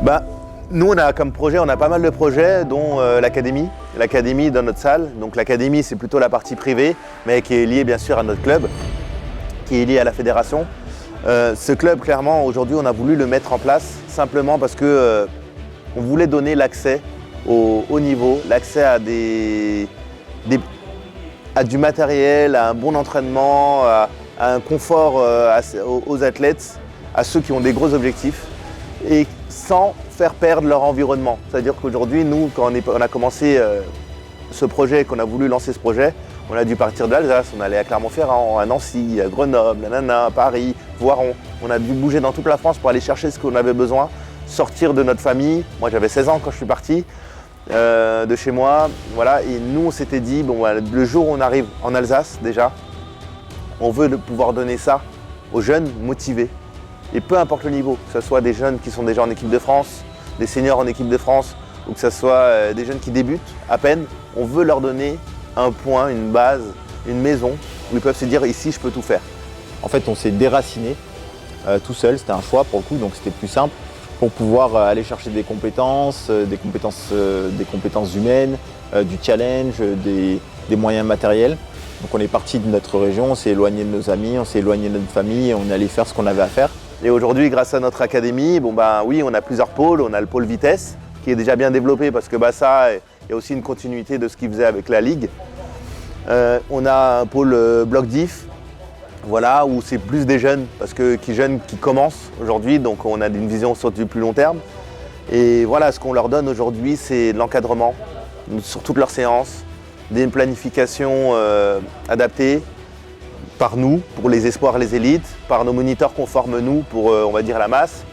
Bah, nous, on a comme projet, on a pas mal de projets, dont l'académie. L'académie dans notre salle. Donc l'académie, c'est plutôt la partie privée, mais qui est liée bien sûr à notre club, qui est liée à la fédération. Ce club, clairement, aujourd'hui, on a voulu le mettre en place simplement parce que on voulait donner l'accès au haut niveau, l'accès à à du matériel, à un bon entraînement, à un confort aux athlètes, à ceux qui ont des gros objectifs, et sans faire perdre leur environnement. C'est-à-dire qu'aujourd'hui, nous, quand on a commencé ce projet, qu'on a voulu lancer ce projet, on a dû partir de l'Alsace, on allait à Clermont-Ferrand, à Nancy, à Grenoble, à Paris, Voiron. On a dû bouger dans toute la France pour aller chercher ce qu'on avait besoin, sortir de notre famille. Moi, j'avais 16 ans quand je suis parti de chez moi. Voilà. Et nous, on s'était dit, bon, voilà, le jour où on arrive en Alsace, déjà, on veut pouvoir donner ça aux jeunes motivés. Et peu importe le niveau, que ce soit des jeunes qui sont déjà en équipe de France, des seniors en équipe de France, ou que ce soit des jeunes qui débutent à peine, on veut leur donner un point, une base, une maison où ils peuvent se dire ici je peux tout faire. En fait, on s'est déraciné tout seul, c'était un choix pour le coup, donc c'était plus simple pour pouvoir aller chercher des compétences humaines, du challenge, des moyens matériels. Donc on est parti de notre région, on s'est éloigné de nos amis, on s'est éloigné de notre famille, on est allé faire ce qu'on avait à faire. Et aujourd'hui, grâce à notre académie, oui, on a plusieurs pôles. On a le pôle vitesse qui est déjà bien développé parce que ça, il y a aussi une continuité de ce qu'ils faisaient avec la Ligue. On a un pôle bloc diff, voilà, où c'est plus des jeunes, jeunes qui commencent aujourd'hui, donc on a une vision sur du plus long terme. Et voilà, ce qu'on leur donne aujourd'hui, c'est de l'encadrement sur toutes leurs séances, des planifications adaptées par nous, pour les espoirs, les élites, par nos moniteurs qu'on forme nous pour, on va dire, la masse.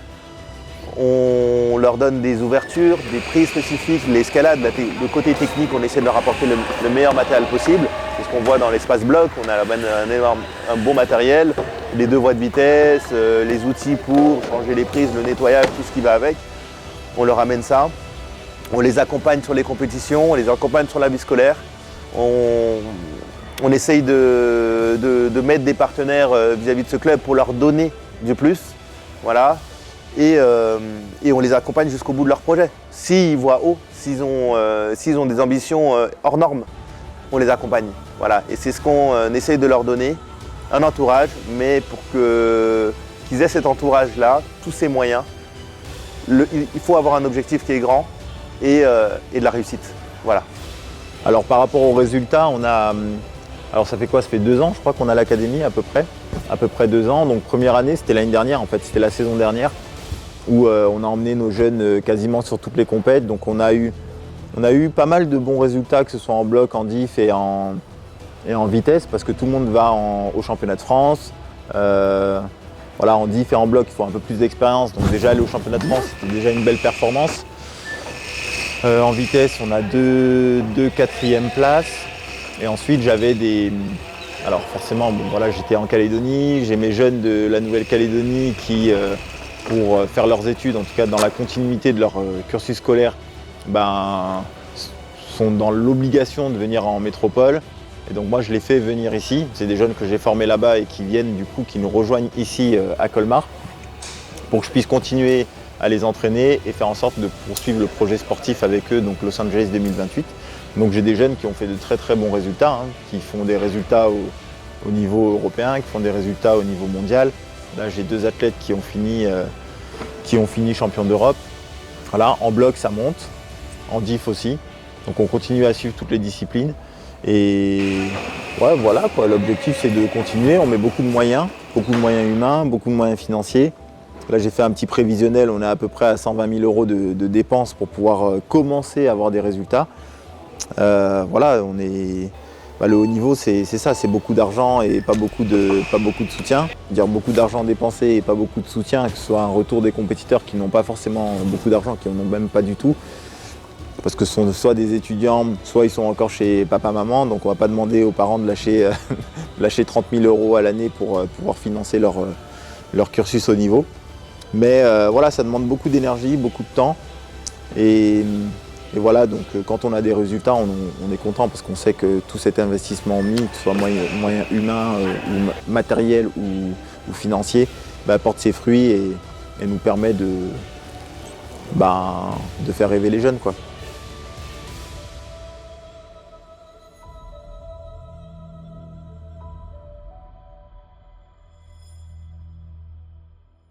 On leur donne des ouvertures, des prises spécifiques, l'escalade, le côté technique, on essaie de leur apporter le meilleur matériel possible. C'est ce qu'on voit dans l'espace bloc, on a un bon matériel, les 2 voies de vitesse, les outils pour changer les prises, le nettoyage, tout ce qui va avec. On leur amène ça. On les accompagne sur les compétitions, on les accompagne sur la vie scolaire. On essaye de mettre des partenaires vis-à-vis de ce club pour leur donner du plus. Voilà. Et on les accompagne jusqu'au bout de leur projet. S'ils voient haut, s'ils ont des ambitions hors normes, on les accompagne. Voilà. Et c'est ce qu'on essaye de leur donner, un entourage, mais pour qu'ils aient cet entourage-là, tous ces moyens, il faut avoir un objectif qui est grand et de la réussite. Voilà. Alors par rapport aux résultats, alors ça fait quoi? Ça fait 2 ans, je crois qu'on a l'académie à peu près 2 ans. Donc première année, c'était l'année dernière en fait, c'était la saison dernière où on a emmené nos jeunes quasiment sur toutes les compètes. Donc on a eu pas mal de bons résultats, que ce soit en bloc, en diff et en vitesse, parce que tout le monde va au championnat de France. Voilà, en diff et en bloc, il faut un peu plus d'expérience. Donc déjà aller au championnat de France, c'était déjà une belle performance. En vitesse, on a 2 quatrièmes places. Et ensuite, alors forcément, j'étais en Calédonie, j'ai mes jeunes de la Nouvelle-Calédonie qui, pour faire leurs études, en tout cas dans la continuité de leur cursus scolaire, sont dans l'obligation de venir en métropole. Et donc moi, je les fais venir ici. C'est des jeunes que j'ai formés là-bas et qui viennent du coup, qui nous rejoignent ici à Colmar, pour que je puisse continuer à les entraîner et faire en sorte de poursuivre le projet sportif avec eux, donc Los Angeles 2028. Donc j'ai des jeunes qui ont fait de très très bons résultats, qui font des résultats au niveau européen, qui font des résultats au niveau mondial. Là j'ai 2 athlètes qui ont fini champions d'Europe. Voilà, en bloc ça monte, en diff aussi. Donc on continue à suivre toutes les disciplines. Et ouais, voilà quoi, l'objectif c'est de continuer, on met beaucoup de moyens humains, beaucoup de moyens financiers. Là j'ai fait un petit prévisionnel, on est à peu près à 120 000 € de dépenses pour pouvoir commencer à avoir des résultats. Voilà, le haut niveau c'est ça, c'est beaucoup d'argent et pas beaucoup de soutien. Dire beaucoup d'argent dépensé et pas beaucoup de soutien, que ce soit un retour des compétiteurs qui n'ont pas forcément beaucoup d'argent, qui n'en ont même pas du tout. Parce que ce sont soit des étudiants, soit ils sont encore chez papa-maman, donc on ne va pas demander aux parents de lâcher 30 000 € à l'année pour pouvoir financer leur cursus haut niveau. Mais voilà, ça demande beaucoup d'énergie, beaucoup de temps. Et voilà, donc quand on a des résultats, on est content parce qu'on sait que tout cet investissement mis, que ce soit moyen humain, ou matériel ou financier, porte ses fruits et nous permet de faire rêver les jeunes, quoi.